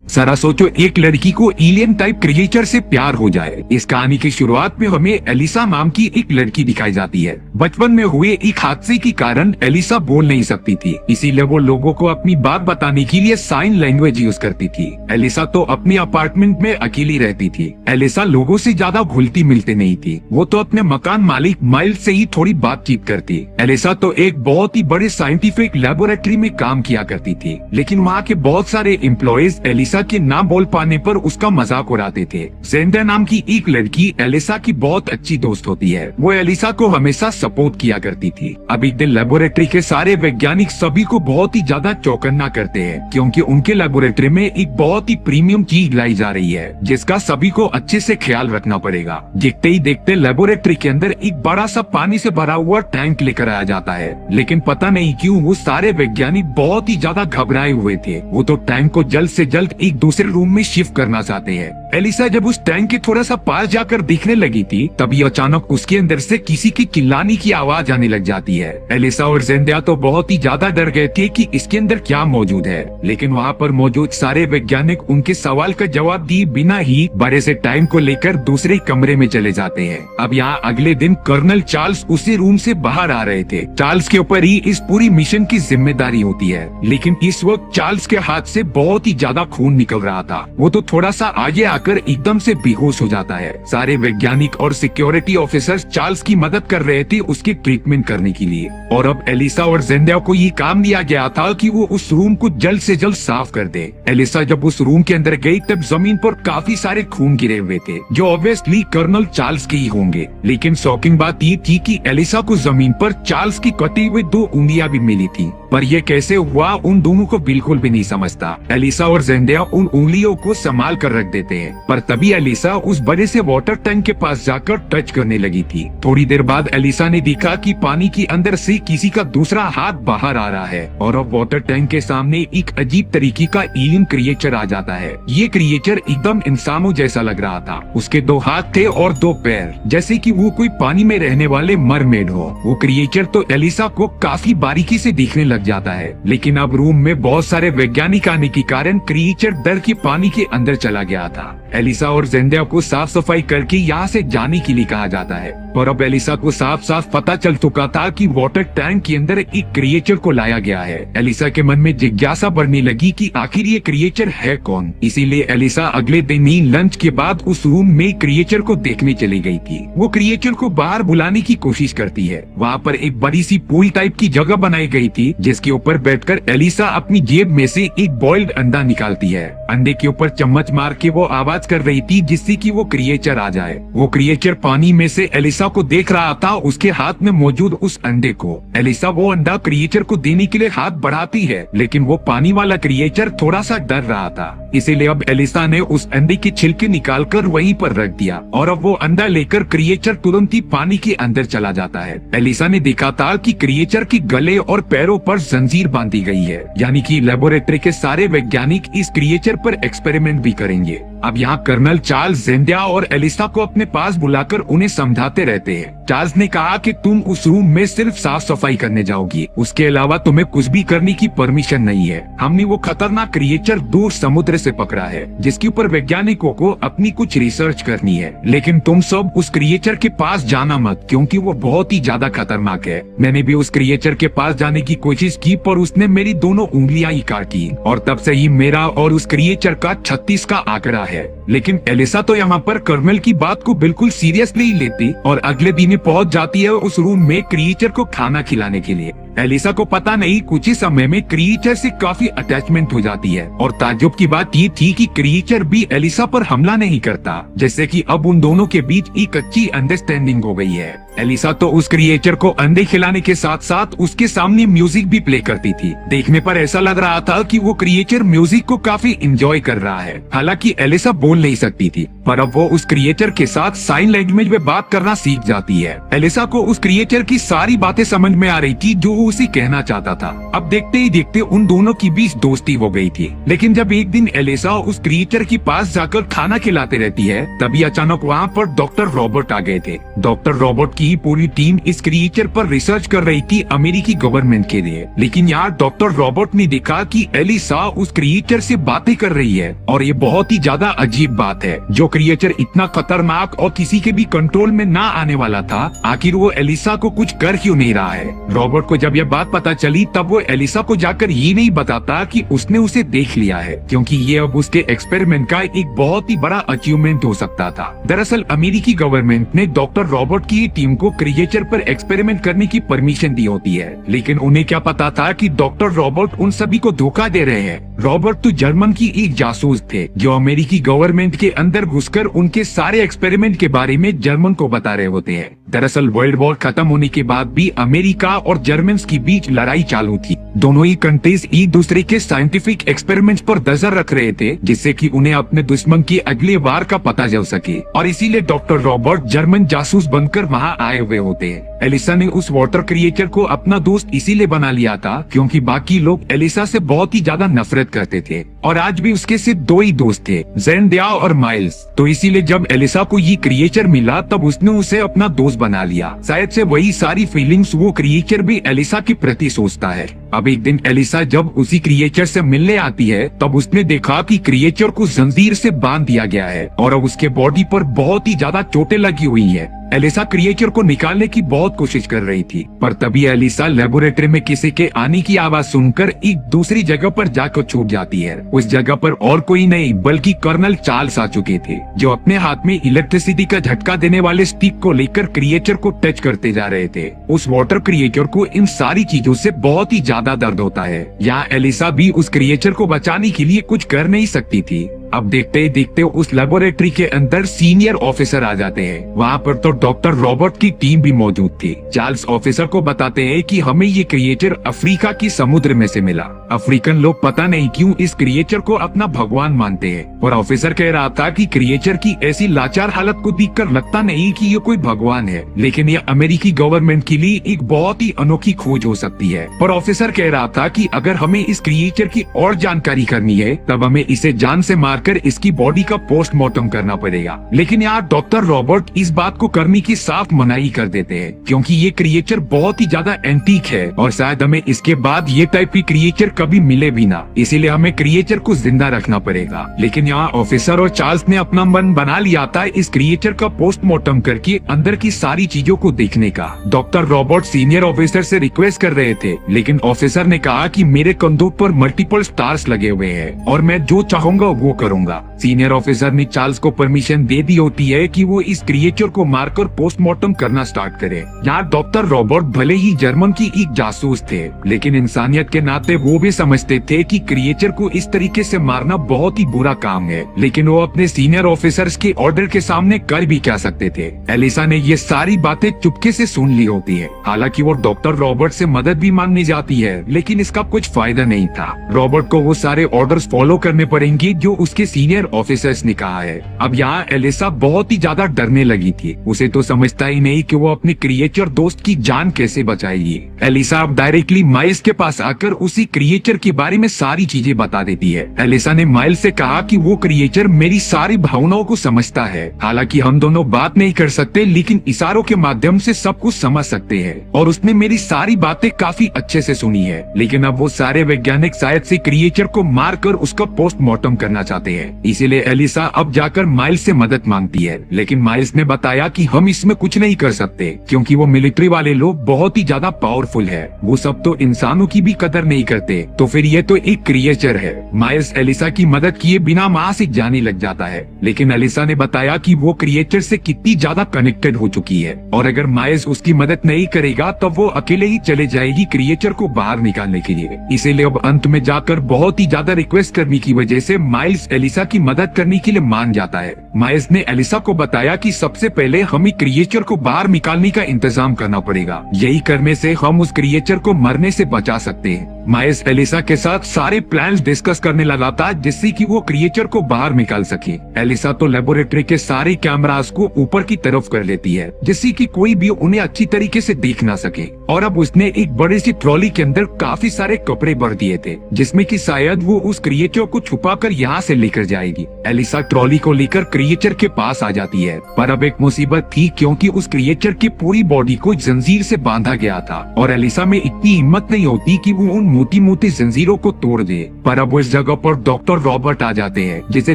जरा सोचो, एक लड़की को एलियन टाइप क्रिएचर से प्यार हो जाए। इस कहानी की शुरुआत में हमें एलिसा नाम की एक लड़की दिखाई जाती है। बचपन में हुए एक हादसे के कारण एलिसा बोल नहीं सकती थी, इसीलिए वो लोगों को अपनी बात बताने के लिए साइन लैंग्वेज यूज करती थी। एलिसा तो अपने अपार्टमेंट में अकेली रहती थी। एलिसा लोगों से ज्यादा घुलती मिलती नहीं थी, वो तो अपने मकान मालिक माइल्स से ही थोड़ी बातचीत करती। एलिसा तो एक बहुत ही बड़े साइंटिफिक लेबोरेटरी में काम किया करती थी, लेकिन वहाँ के बहुत सारे एम्प्लॉयज एलिसा के ना बोल पाने पर उसका मजाक उड़ाते थे। जेंडा नाम की एक लड़की एलिसा की बहुत अच्छी दोस्त होती है। वो एलिसा को हमेशा सपोर्ट किया करती थी। अब एक दिन लेबोरेटरी के सारे वैज्ञानिक सभी को बहुत ही ज्यादा चौकन्ना करते हैं, क्योंकि उनके लेबोरेटरी में एक बहुत ही प्रीमियम चीज लाई जा रही है, जिसका सभी को अच्छे से ख्याल रखना पड़ेगा। देखते ही देखते लेबोरेटरी के अंदर एक बड़ा सा पानी से भरा हुआ टैंक लेकर आया जाता है, लेकिन पता नहीं क्यों वो सारे वैज्ञानिक बहुत ही ज्यादा घबराए हुए थे। वो तो टैंक को जल्द से जल्द एक दूसरे रूम में शिफ्ट करना चाहते हैं। एलिसा जब उस टैंक के थोड़ा सा पास जाकर दिखने लगी थी, तभी अचानक उसके अंदर से किसी की चिल्लाने की आवाज आने लग जाती है। एलिसा और जेंडिया तो बहुत ही ज्यादा डर गए थे कि इसके अंदर क्या मौजूद है, लेकिन वहाँ पर मौजूद सारे वैज्ञानिक उनके सवाल का जवाब दिए बिना ही बड़े से टैंक को लेकर दूसरे कमरे में चले जाते हैं। अब यहाँ अगले दिन कर्नल चार्ल्स उसी रूम से बाहर आ रहे थे। चार्ल्स के ऊपर ही इस पूरी मिशन की जिम्मेदारी होती है, लेकिन इस वक्त चार्ल्स के हाथ से बहुत ही ज्यादा खून निकल रहा था। वो तो थोड़ा सा आगे आकर एकदम से बेहोश हो जाता है। सारे वैज्ञानिक और सिक्योरिटी ऑफिसर्स चार्ल्स की मदद कर रहे थे उसकी ट्रीटमेंट करने के लिए, और अब एलिसा और जेंडिया को ये काम दिया गया था कि वो उस रूम को जल्द से जल्द साफ कर दे। एलिसा जब उस रूम के अंदर गई तब जमीन पर काफी सारे खून गिरे हुए थे, जो ऑब्वियसली कर्नल चार्ल्स के ही होंगे। लेकिन शॉकिंग बात ये थी कि एलिसा को जमीन पर चार्ल्स की कटी हुई 2 उंगलियां भी मिली थी, पर ये कैसे हुआ उन दोनों को बिल्कुल भी नहीं समझता। एलिसा और जेंडिया उन उंगलियों को संभाल कर रख देते हैं, पर तभी एलिसा उस बड़े से वाटर टैंक के पास जाकर टच करने लगी थी। थोड़ी देर बाद एलिसा ने देखा कि पानी के अंदर से किसी का दूसरा हाथ बाहर आ रहा है, और अब वाटर टैंक के सामने एक अजीब तरीके का एलियन क्रिएचर आ जाता है। ये क्रिएचर एकदम इंसानों जैसा लग रहा था। उसके 2 हाथ थे और 2 पैर, जैसे कि वो कोई पानी में रहने वाले मरमेड हो। वो क्रिएचर तो एलिसा को काफी बारीकी से देखने लग जाता है, लेकिन अब रूम में बहुत सारे वैज्ञानिक आने के कारण क्रिएचर डर के पानी के अंदर चला गया था। एलिसा और जेंडिया को साफ सफाई करके यहाँ से जाने के लिए कहा जाता है, और अब एलिसा को साफ साफ पता चल चुका था कि वाटर टैंक के अंदर एक क्रिएचर को लाया गया है। एलिसा के मन में जिज्ञासा बढ़ने लगी कि आखिर ये क्रिएचर है कौन। इसीलिए एलिसा अगले दिन ही लंच के बाद उस रूम में क्रिएचर को देखने चली गई थी। वो क्रिएचर को बाहर बुलाने की कोशिश करती है। वहाँ पर एक बड़ी सी पूल टाइप की जगह बनाई गई थी, जिसके ऊपर बैठकर एलिसा अपनी जेब में से एक बॉइल्ड अंडा निकालती है। अंडे के ऊपर चम्मच मार के वो आवाज कर रही थी जिससे कि वो क्रिएचर आ जाए। वो क्रिएचर पानी में से एलिसा को देख रहा था, उसके हाथ में मौजूद उस अंडे को। एलिसा वो अंडा क्रिएचर को देने के लिए हाथ बढ़ाती है, लेकिन वो पानी वाला क्रिएचर थोड़ा सा डर रहा था, इसीलिए अब एलिसा ने उस अंडे के छिलके निकालकर वहीं पर रख दिया, और अब वो अंडा लेकर क्रिएचर तुरंत ही पानी के अंदर चला जाता है। एलिसा ने देखा था कि क्रिएचर के गले और पैरों पर जंजीर बांधी गई है, यानी कि लेबोरेटरी के सारे वैज्ञानिक इस क्रिएचर पर एक्सपेरिमेंट भी करेंगे। अब यहाँ कर्नल चार्ल्स जेंडिया और एलिसा को अपने पास बुलाकर उन्हें समझाते रहते हैं। चार्ल्स ने कहा कि तुम उस रूम में सिर्फ साफ सफाई करने जाओगी, उसके अलावा तुम्हें कुछ भी करने की परमिशन नहीं है। हमने वो खतरनाक क्रिएचर दूर समुद्र से पकड़ा है, जिसके ऊपर वैज्ञानिकों को अपनी कुछ रिसर्च करनी है, लेकिन तुम सब उस क्रिएचर के पास जाना मत, क्योंकि वो बहुत ही ज्यादा खतरनाक है। मैंने भी उस क्रिएचर के पास जाने की कोशिश की, पर उसने मेरी दोनों उंगलियां ही काटी, और तब से ही मेरा और उस क्रिएचर का 36 का आंकड़ा है। लेकिन एलिसा तो यहाँ पर कर्नल की बात को बिल्कुल सीरियसली ही लेती, और अगले दिन पहुँच जाती है उस रूम में क्रिएचर को खाना खिलाने के लिए। एलिसा को पता नहीं कुछ ही समय में क्रिएचर से काफी अटैचमेंट हो जाती है, और ताज्जुब की बात ये थी कि क्रिएचर भी एलिसा पर हमला नहीं करता, जैसे कि अब उन दोनों के बीच एक अच्छी अंडरस्टैंडिंग हो गई है। एलिसा तो उस क्रिएचर को अंडे खिलाने के साथ साथ उसके सामने म्यूजिक भी प्ले करती थी। देखने पर ऐसा लग रहा था कि वो क्रिएचर म्यूजिक को काफी एंजॉय कर रहा है। हालांकि एलिसा बोल नहीं सकती थी, पर अब वो उस क्रिएचर के साथ साइन लैंग्वेज में बात करना सीख जाती है। एलिसा को उस क्रिएचर की सारी बातें समझ में आ रही थी जो वो उसे कहना चाहता था। अब देखते ही देखते उन दोनों के बीच दोस्ती हो गई थी। लेकिन जब एक दिन एलिसा उस क्रिएचर के पास जाकर खाना खिलाते रहती है, तभी अचानक वहाँ पर डॉक्टर रॉबर्ट आ गए थे। डॉक्टर रॉबर्ट की पूरी टीम इस क्रिएचर पर रिसर्च कर रही थी अमेरिकी गवर्नमेंट के लिए। लेकिन यहाँ डॉक्टर रॉबर्ट ने देखा कि एलिसा उस क्रिएचर से बातें कर रही है और ये बहुत ही ज्यादा अजीब बात है। जो क्रिएचर इतना खतरनाक और किसी के भी कंट्रोल में ना आने वाला था, आखिर वो एलिसा को कुछ कर क्यों नहीं रहा है। रॉबर्ट को जब यह बात पता चली तब वो एलिसा को जाकर ये नहीं बताता कि उसने उसे देख लिया है, क्योंकि ये अब उसके एक्सपेरिमेंट का एक बहुत ही बड़ा अचीवमेंट हो सकता था। दरअसल अमेरिकी गवर्नमेंट ने डॉक्टर रॉबर्ट की टीम को क्रिएचर पर एक्सपेरिमेंट करने की परमिशन दी होती है, लेकिन उन्हें क्या पता था कि डॉक्टर रॉबर्ट उन सभी को धोखा दे रहे हैं। रॉबर्ट तो जर्मन की एक जासूस थे जो अमेरिकी गवर्नमेंट के अंदर घुसकर उनके सारे एक्सपेरिमेंट के बारे में जर्मन को बता रहे होते हैं। दरअसल वर्ल्ड वॉर खत्म होने के बाद भी अमेरिका और जर्मन के बीच लड़ाई चालू थी। दोनों ही कंट्रीज एक दूसरे के साइंटिफिक एक्सपेरिमेंट्स पर नजर रख रहे थे, जिससे कि उन्हें अपने दुश्मन की अगले वार का पता चल सके, और इसीलिए डॉक्टर रॉबर्ट जर्मन जासूस बनकर वहाँ आए हुए होते हैं। एलिसा ने उस वाटर क्रिएचर को अपना दोस्त इसीलिए बना लिया था क्योंकि बाकी लोग एलिसा से बहुत ही ज्यादा नफरत करते थे, और आज भी उसके सिर्फ दो ही दोस्त थे, ज़ेंडिया और माइल्स। तो इसीलिए जब एलिसा को ये क्रिएचर मिला तब उसने उसे अपना दोस्त बना लिया। शायद से वही सारी फीलिंग्स वो क्रिएचर भी एलिसा के प्रति सोचता है। अब एक दिन एलिसा जब उसी क्रिएचर से मिलने आती है तब उसने देखा कि क्रिएचर को जंजीर से बांध दिया गया है और अब उसके बॉडी पर बहुत ही ज्यादा चोटें लगी हुई है। एलिसा क्रिएचर को निकालने की बहुत कोशिश कर रही थी, पर तभी एलिसा लेबोरेटरी में किसी के आने की आवाज सुनकर एक दूसरी जगह पर जाकर छूट जाती है। उस जगह पर और कोई नहीं बल्कि कर्नल चार्ल्स आ चुके थे, जो अपने हाथ में इलेक्ट्रिसिटी का झटका देने वाले स्टिक को लेकर क्रिएचर को टच करते जा रहे थे। उस वाटर क्रिएचर को इन सारी चीजों से बहुत ही ज्यादा दर्द होता है। यहाँ एलिसा भी उस क्रिएचर को बचाने के लिए कुछ कर नहीं सकती थी। अब देखते ही देखते उस लेबोरेटरी के अंदर सीनियर ऑफिसर आ जाते हैं। वहाँ पर तो डॉक्टर रॉबर्ट की टीम भी मौजूद थी। चार्ल्स ऑफिसर को बताते हैं कि हमें ये क्रिएचर अफ्रीका की समुद्र में से मिला। अफ्रीकन लोग पता नहीं क्यों इस क्रिएचर को अपना भगवान मानते हैं, और ऑफिसर कह रहा था कि क्रिएचर की ऐसी लाचार हालत को देखकर लगता नहीं कि ये कोई भगवान है, लेकिन ये अमेरिकी गवर्नमेंट के लिए एक बहुत ही अनोखी खोज हो सकती है। और ऑफिसर कह रहा था कि अगर हमें इस क्रिएचर की और जानकारी करनी है तब हमें इसे जान से मार कर इसकी बॉडी का पोस्टमार्टम करना पड़ेगा। लेकिन यार डॉक्टर रॉबर्ट इस बात को करने की साफ मनाही कर देते हैं, क्योंकि ये क्रिएचर बहुत ही ज्यादा एंटीक है और शायद हमें इसके बाद ये टाइप की क्रिएचर कभी मिले भी ना, इसीलिए हमें क्रिएचर को जिंदा रखना पड़ेगा। लेकिन यहाँ ऑफिसर और चार्ल्स ने अपना मन बना लिया था इस क्रिएचर का पोस्टमार्टम करके अंदर की सारी चीजों को देखने का। डॉक्टर रॉबर्ट सीनियर ऑफिसर से रिक्वेस्ट कर रहे थे, लेकिन ऑफिसर ने कहा कि मेरे कंधों पर मल्टीपल स्टार्स लगे हुए हैं और मैं जो चाहूंगा वो करूंगा। सीनियर ऑफिसर ने चार्ल्स को परमिशन दे दी होती है कि वो इस क्रिएचर को मारकर पोस्टमार्टम करना स्टार्ट करे। यहाँ डॉक्टर रॉबर्ट भले ही जर्मन की एक जासूस थे, लेकिन इंसानियत के नाते वो भी समझते थे कि क्रिएचर को इस तरीके से मारना बहुत ही बुरा काम है, लेकिन वो अपने सीनियर ऑफिसर्स के ऑर्डर के सामने कर भी क्या सकते थे। एलिसा ने ये सारी बातें चुपके से सुन ली होती है। हालांकि वो डॉक्टर रॉबर्ट से मदद भी मांगने जाती है, लेकिन इसका कुछ फायदा नहीं था। रॉबर्ट को वो सारे ऑर्डर्स फॉलो करने पड़ेंगे जो उसके सीनियर ऑफिसर्स ने कहा है। अब यहाँ एलिसा बहुत ही ज्यादा डरने लगी थी। उसे तो समझता ही नहीं कि वो अपने क्रिएचर दोस्त की जान कैसे बचाएगी। एलिसा अब डायरेक्टली माइल्स के पास आकर उसी क्रिएचर के बारे में सारी चीजें बता देती है। एलिसा ने माइल्स से कहा कि वो क्रिएचर मेरी सारी भावनाओं को समझता है। हालांकि हम दोनों बात नहीं कर सकते, लेकिन इशारों के माध्यम से सब कुछ समझ सकते हैं, और उसने मेरी सारी बातें काफी अच्छे से सुनी है। लेकिन अब वो सारे वैज्ञानिक शायद से क्रिएचर को मारकर उसका पोस्टमार्टम करना चाहते हैं। इसीलिए एलिसा अब जाकर माइल्स से मदद मांगती है, लेकिन माइल्स ने बताया कि हम इसमें कुछ नहीं कर सकते, क्योंकि वो मिलिट्री वाले लोग बहुत ही ज्यादा पावरफुल है। वो सब तो इंसानों की भी कदर नहीं करते, तो फिर ये तो एक क्रिएचर है। माइल्स एलिसा की मदद किए बिना वहाँ से जाने लग जाता है, लेकिन एलिसा ने बताया कि वो क्रिएचर से कितनी ज्यादा कनेक्टेड हो चुकी है, और अगर माइल्स उसकी मदद नहीं करेगा तब वो अकेले ही चले जाएगी क्रिएचर को बाहर निकालने के लिए। इसीलिए अब अंत में जाकर बहुत ही ज्यादा रिक्वेस्ट करने की वजह से माइल्स एलिसा की मदद करने के लिए मान जाता है। माइल्स ने एलिसा को बताया कि सबसे पहले हमें क्रिएचर को बाहर निकालने का इंतजाम करना पड़ेगा। यही करने से हम उस क्रिएचर को मरने से बचा सकते हैं। माइल्स एलिसा के साथ सारे प्लान्स डिस्कस करने लगा था जिससे कि वो क्रिएचर को बाहर निकाल सके। एलिसा तो लेबोरेटरी के सारे कैमरास को ऊपर की तरफ कर लेती है जिससे कि कोई भी उन्हें अच्छी तरीके से देख ना सके। और अब उसने एक बड़ी सी ट्रॉली के अंदर काफी सारे कपड़े भर दिए थे जिसमें कि शायद वो उस क्रिएचर को छुपाकर यहाँ से लेकर जाएगी। एलिसा ट्रॉली को लेकर क्रिएचर के पास आ जाती है, पर अब एक मुसीबत थी क्योंकि उस क्रिएचर की पूरी बॉडी को जंजीर से बांधा गया था और एलिसा में इतनी हिम्मत नहीं होती कि वो उन मोटी मोटी जंजीरों को तोड़ दे। पर अब उस जगह पर डॉक्टर रॉबर्ट आ जाते हैं जिसे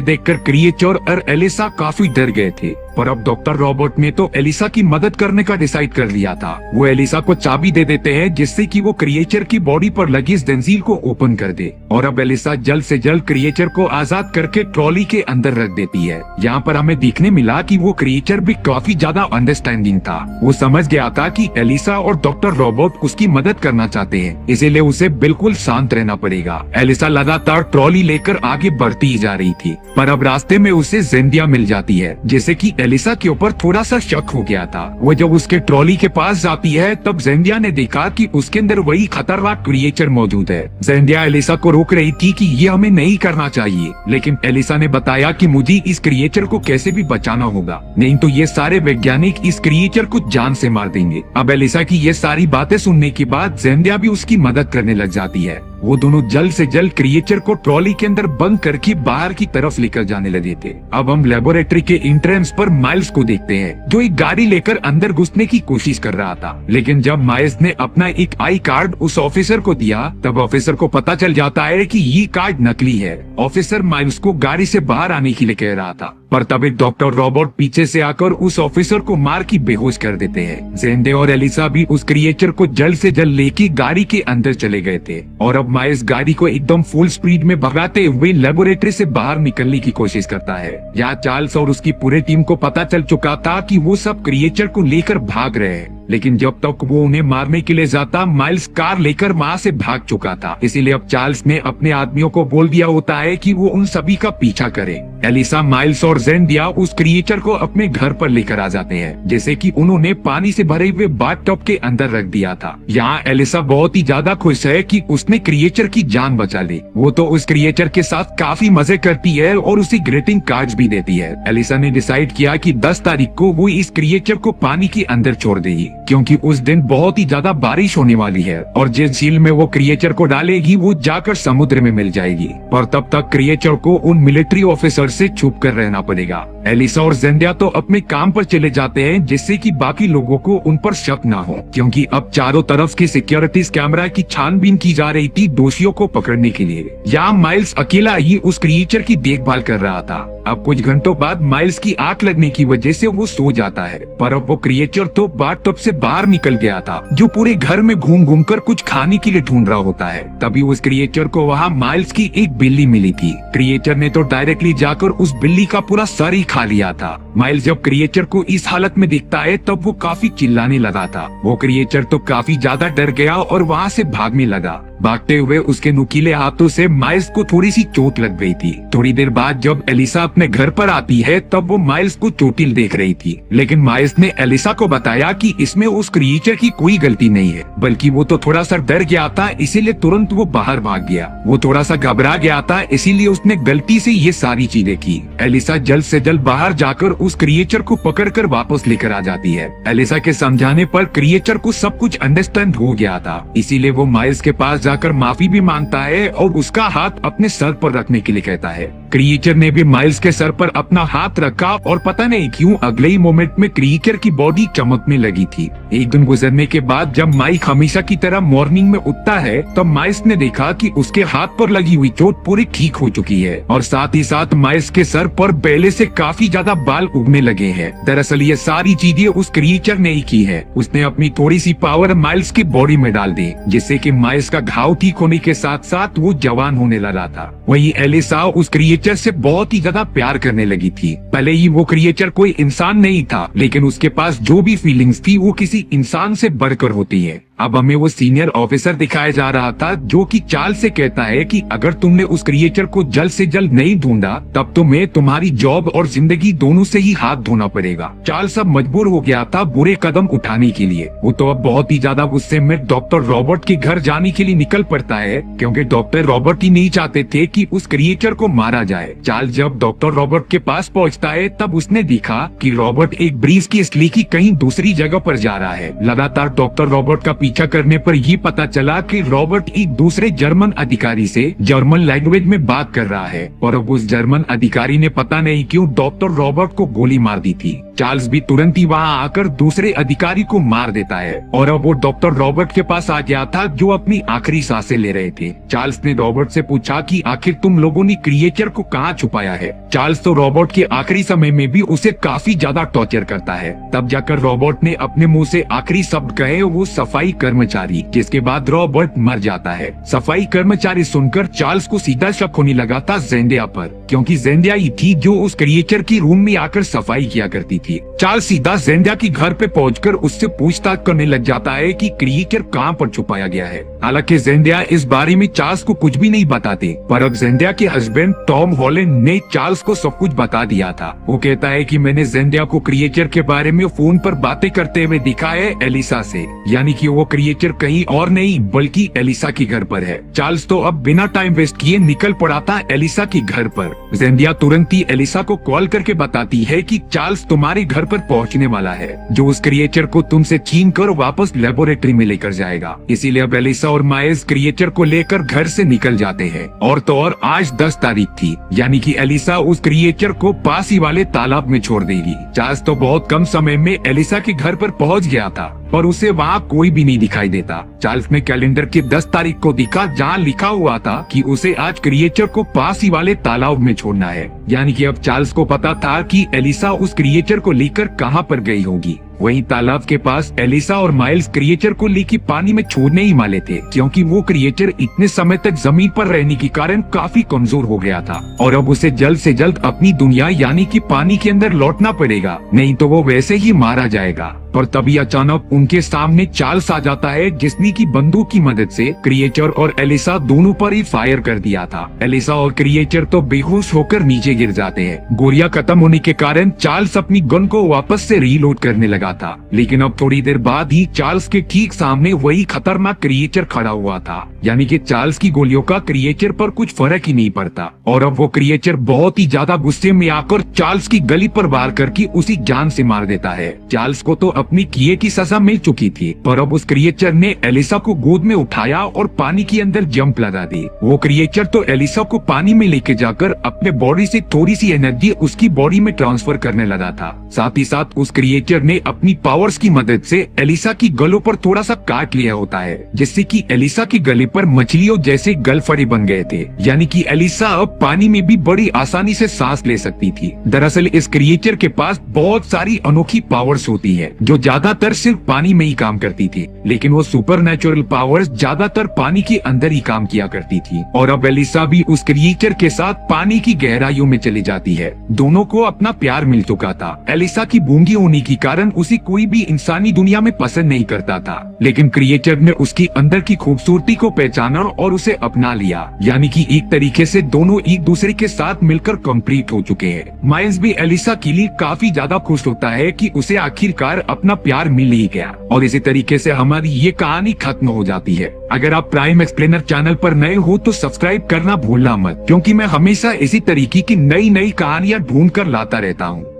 देखकर क्रिएचर और एलिसा काफी डर गए थे। पर अब डॉक्टर रॉबर्ट ने तो एलिसा की मदद करने का डिसाइड कर लिया था। वो एलिसा को चाबी दे देते हैं जिससे कि वो क्रिएचर की बॉडी पर लगी इस जंजीर को ओपन कर दे और अब एलिसा जल्द से जल्द क्रिएचर को आजाद करके ट्रॉली के अंदर रख देती है। यहाँ पर हमें देखने मिला कि वो क्रिएचर भी काफी ज्यादा अंडरस्टैंडिंग था। वो समझ गया था कि एलिसा और डॉक्टर रॉबर्ट उसकी मदद करना चाहते हैं, इसीलिए उसे बिल्कुल शांत रहना पड़ेगा। एलिसा लगातार ट्रॉली लेकर आगे बढ़ती ही जा रही थी, पर अब रास्ते में उसे जेंडिया मिल जाती है जिसे कि एलिसा के ऊपर थोड़ा सा शक हो गया था। वो जब उसके ट्रॉली के पास जाती है तब जेंडिया ने देखा कि उसके अंदर वही खतरनाक क्रिएचर मौजूद है। जेंडिया एलिसा को रोक रही थी कि ये हमें नहीं करना चाहिए, लेकिन एलिसा ने बताया कि मुझे इस क्रिएचर को कैसे भी बचाना होगा, नहीं तो ये सारे वैज्ञानिक इस क्रिएचर को जान से मार देंगे। अब एलिसा की ये सारी बातें सुनने के बाद जेंडिया भी उसकी मदद करने लग जाती है। वो दोनों जल्द से जल्द क्रिएचर को ट्रॉली के अंदर बंद करके बाहर की तरफ लेकर जाने लगे थे। अब हम लेबोरेटरी के एंट्रेंस पर माइल्स को देखते हैं जो एक गाड़ी लेकर अंदर घुसने की कोशिश कर रहा था, लेकिन जब माइल्स ने अपना एक आई कार्ड उस ऑफिसर को दिया तब ऑफिसर को पता चल जाता है कि ये कार्ड नकली है। ऑफिसर माइल्स को गाड़ी से बाहर आने के लिए कह रहा था, पर तभी डॉक्टर रॉबर्ट पीछे से आकर उस ऑफिसर को मार की बेहोश कर देते हैं। जेंडे और एलिसा भी उस क्रिएचर को जल्द से जल्द लेके गाड़ी के अंदर चले गए थे और अब माइल्स गाड़ी को एकदम फुल स्पीड में भगाते हुए लेबोरेटरी से बाहर निकलने की कोशिश करता है। यहाँ चार्ल्स और उसकी पूरी टीम को पता चल चुका था कि वो सब क्रिएचर को लेकर भाग रहे हैं, लेकिन जब तक वो उन्हें मारने के लिए जाता माइल्स कार लेकर वहाँ से भाग चुका था। इसीलिए अब चार्ल्स ने अपने आदमियों को बोल दिया होता है कि वो उन सभी का पीछा करे। एलिसा, माइल्स और जेंडिया उस क्रिएचर को अपने घर पर लेकर आ जाते हैं, जैसे कि उन्होंने पानी से भरे हुए बाथटब के अंदर रख दिया था। यहाँ एलिसा बहुत ही ज्यादा खुश है कि उसने क्रिएचर की जान बचा ली। वो तो उस क्रिएचर के साथ काफी मजे करती है और उसे ग्रीटिंग कार्ड्स भी देती है। एलिसा ने डिसाइड किया कि 10 तारीख को वो इस क्रिएचर को पानी के अंदर छोड़ देगी, क्योंकि उस दिन बहुत ही ज्यादा बारिश होने वाली है और जिस झील में वो क्रिएचर को डालेगी वो जाकर समुद्र में मिल जाएगी। पर तब तक क्रिएचर को उन मिलिट्री ऑफिसर से छुप कर रहना पड़ेगा। एलिसा और जेंडिया तो अपने काम पर चले जाते हैं जिससे कि बाकी लोगों को उन पर शक ना हो, क्योंकि अब चारों तरफ की सिक्योरिटीज कैमरा की छानबीन की जा रही थी दोषियों को पकड़ने के लिए। यहाँ माइल्स अकेला ही उस क्रिएचर की देखभाल कर रहा था। अब कुछ घंटों बाद माइल्स की आंख लगने की वजह से वो सो जाता है, पर अब वो क्रिएचर तो बाथटब से बाहर निकल गया था, जो पूरे घर में घूम घूम कर कुछ खाने के लिए ढूंढ रहा होता है। तभी उस क्रिएचर को वहाँ माइल्स की एक बिल्ली मिली थी। क्रिएचर ने तो डायरेक्टली जाकर उस बिल्ली का पूरा सर ही खा लिया था। माइल्स जब क्रिएचर को इस हालत में देखता है तब वो काफी चिल्लाने लगा था। वो क्रिएचर तो काफी ज्यादा डर गया और वहाँ से भागने लगा। भागते हुए उसके नुकीले हाथों से माइल्स को थोड़ी सी चोट लग गई थी। थोड़ी देर बाद जब एलिसा अपने घर पर आती है तब वो माइल्स को चोटिल देख रही थी, लेकिन माइल्स ने एलिसा को बताया कि इसमें उस क्रिएचर की कोई गलती नहीं है, बल्कि वो तो थोड़ा सा डर गया था, इसीलिए तुरंत वो बाहर भाग गया। वो थोड़ा सा घबरा गया था, इसीलिए उसने गलती से ये सारी चीजें की। एलिसा जल्द से जल्द बाहर जाकर उस क्रिएचर को पकड़कर वापस लेकर आ जाती है। एलिसा के समझाने पर क्रिएचर को सब कुछ अंडरस्टैंड हो गया था, इसीलिए वो माइल्स के पास जाकर माफी भी मांगता है और उसका हाथ अपने सर पर रखने के लिए कहता है। क्रिएचर ने भी माइल्स के सर पर अपना हाथ रखा और पता नहीं क्यों अगले ही मोमेंट में क्रिएचर की बॉडी चमकने लगी थी। एक दिन गुजरने के बाद जब माइक हमेशा की तरह मॉर्निंग में उठता है तब माइल्स ने देखा कि उसके हाथ पर लगी हुई चोट पूरी ठीक हो चुकी है और साथ ही साथ माइल्स के सर पर पहले से काफी ज्यादा बाल उगने लगे हैं। दरअसल ये सारी चीजें उस क्रिएचर ने ही की है। उसने अपनी थोड़ी सी पावर माइल्स की बॉडी में डाल दी, जिससे कि माइल्स का घाव ठीक होने के साथ साथ वो जवान होने लगा था। वहीं एलिसा उस क्रिएचर से बहुत ही ज्यादा प्यार करने लगी थी। भले ही वो क्रिएचर कोई इंसान नहीं था, लेकिन उसके पास जो भी फीलिंग्स थी वो किसी इंसान से बढ़कर होती है। अब हमें वो सीनियर ऑफिसर दिखाया जा रहा था जो कि चार्ल्स से कहता है कि अगर तुमने उस क्रिएचर को जल्द से जल्द नहीं ढूंढा तब तुम्हें तुम्हारी जॉब और जिंदगी दोनों से ही हाथ धोना पड़ेगा। चार्ल्स अब मजबूर हो गया था बुरे कदम उठाने के लिए। वो तो अब बहुत ही ज्यादा गुस्से में डॉक्टर रॉबर्ट के घर जाने के लिए निकल पड़ता है, क्योंकि डॉक्टर रॉबर्ट ही नहीं चाहते थे कि उस क्रिएचर को मारा जाए। चार्ल्स जब डॉक्टर रॉबर्ट के पास पहुंचता है तब उसने देखा कि रॉबर्ट एक ब्रीज की इसलिए की कहीं दूसरी जगह पर जा रहा है। लगातार डॉक्टर रॉबर्ट का पीछा करने पर ये पता चला कि रॉबर्ट एक दूसरे जर्मन अधिकारी से जर्मन लैंग्वेज में बात कर रहा है और अब उस जर्मन अधिकारी ने पता नहीं क्यों डॉक्टर रॉबर्ट को गोली मार दी थी। चार्ल्स भी तुरंत ही वहाँ आकर दूसरे अधिकारी को मार देता है और अब वो डॉक्टर रॉबर्ट के पास आ गया था जो अपनी आखिरी सांसें ले रहे थे। चार्ल्स ने रॉबर्ट से पूछा कि आखिर तुम लोगों ने क्रिएचर को कहाँ छुपाया है। चार्ल्स तो रॉबर्ट के आखिरी समय में भी उसे काफी ज्यादा टॉर्चर करता है। तब जाकर रॉबर्ट ने अपने मुंह से आखिरी शब्द कहे, वो सफाई कर्मचारी, जिसके बाद रॉबर्ट मर जाता है। सफाई कर्मचारी सुनकर चार्ल्स को सीधा शक होने लगा था ज़ेंडिया पर, क्योंकि ज़ेंडिया ही थी जो उस क्रिएचर की रूम में आकर सफाई किया करती थी। चार्ल्स सीधा ज़ेंडिया के घर पे पहुंचकर उससे पूछताछ करने लग जाता है कि क्रिएचर कहां पर छुपाया गया है। हालांकि ज़ेंडिया इस बारे में चार्ल्स को कुछ भी नहीं बताते, पर अब ज़ेंडिया के हस्बैंड टॉम हॉलैंड ने चार्ल्स को सब कुछ बता दिया था। वो कहता है कि मैंने ज़ेंडिया को क्रिएचर के बारे में फोन पर बातें करते हुए दिखा है एलिसा से, यानी कि वो क्रिएचर कहीं और नहीं बल्कि एलिसा के घर पर है। चार्ल्स तो अब बिना टाइम वेस्ट किए निकल पड़ा था एलिसा के घर पर। ज़ेंडिया तुरंत ही एलिसा को कॉल करके बताती है कि चार्ल्स तुम्हारे घर पर पहुंचने वाला है, जो उस क्रिएचर को तुमसे छीन कर वापस लेबोरेटरी में लेकर जाएगा। इसीलिए अब एलिसा और माइल्स क्रिएचर को लेकर घर से निकल जाते हैं। और तो और आज 10 तारीख थी, यानी कि एलिसा उस क्रिएचर को पास ही वाले तालाब में छोड़ देगी। चार्ल्स तो बहुत कम समय में एलिसा के घर पर पहुंच गया था, पर उसे वहाँ कोई भी नहीं दिखाई देता। चार्ल्स ने कैलेंडर की 10 तारीख को दिखा जहाँ लिखा हुआ था कि उसे आज क्रिएचर को पास ही वाले तालाब में छोड़ना है, यानी कि अब चार्ल्स को पता था कि एलिसा उस क्रिएचर को लेकर कहाँ पर गई होगी। वहीं तालाब के पास एलिसा और माइल्स क्रिएचर को लेकर पानी में छोड़ने ही वाले थे, क्योंकि वो क्रिएचर इतने समय तक जमीन पर रहने के कारण काफी कमजोर हो गया था और अब उसे जल्द से जल्द अपनी दुनिया यानी कि पानी के अंदर लौटना पड़ेगा, नहीं तो वो वैसे ही मारा जाएगा। पर तभी अचानक उनके सामने चार्ल्स आ जाता है, जिसने की बंदूक की मदद से क्रिएचर और एलिसा दोनों पर ही फायर कर दिया था। एलिसा और क्रिएचर तो बेहोश होकर नीचे गिर जाते हैं। गोलियां खत्म होने के कारण चार्ल्स अपनी गन को वापस से रीलोड करने लगा था, लेकिन अब थोड़ी देर बाद ही चार्ल्स के ठीक सामने वही खतरनाक क्रिएचर खड़ा हुआ था, यानी कि चार्ल्स की गोलियों का क्रिएचर पर कुछ फर्क ही नहीं पड़ता। और अब वो क्रिएचर बहुत ही ज्यादा गुस्से में आकर चार्ल्स की गली पर वार करके उसी जान से मार देता है। चार्ल्स को तो अपनी किए की सजा मिल चुकी थी, पर अब उस क्रिएचर ने एलिसा को गोद में उठाया और पानी के अंदर जंप लगा दी। वो क्रिएचर तो एलिसा को पानी में लेके जाकर अपने बॉडी से थोड़ी सी एनर्जी उसकी बॉडी में ट्रांसफर करने लगा था। साथ ही साथ उस क्रिएचर ने अपनी पावर्स की मदद से एलिसा की गलों पर थोड़ा सा काट लिया होता है, जिससे कि एलिसा के गले पर मछलियों जैसे गलफड़े बन गए थे, यानी कि एलिसा अब पानी में भी बड़ी आसानी से सांस ले सकती थी। दरअसल इस क्रिएचर के पास बहुत सारी अनोखी पावर्स होती है जो ज्यादातर सिर्फ पानी में ही काम करती थी, लेकिन वो सुपरनेचुरल पावर्स ज्यादातर पानी के अंदर ही काम किया करती थी। और अब एलिसा भी उस क्रिएचर के साथ पानी की गहराइयों में चली जाती है। दोनों को अपना प्यार मिल चुका था। एलिसा की गूंगी होने के कारण उसे कोई भी इंसानी दुनिया में पसंद नहीं करता था, लेकिन क्रिएचर ने उसकी अंदर की खूबसूरती को पहचाना और उसे अपना लिया, यानी कि एक तरीके से दोनों एक दूसरे के साथ मिलकर कंप्लीट हो चुके हैं। माइल्स भी एलिसा के लिए काफी ज्यादा खुश होता है कि उसे आखिरकार अपना प्यार मिल ही गया, और इसी तरीके से हमारी ये कहानी खत्म हो जाती है। अगर आप प्राइम एक्सप्लेनर चैनल पर नए हो तो सब्सक्राइब करना भूलना मत, क्योंकि मैं हमेशा इसी तरीके की नई नई कहानियाँ ढूंढ कर लाता रहता हूँ।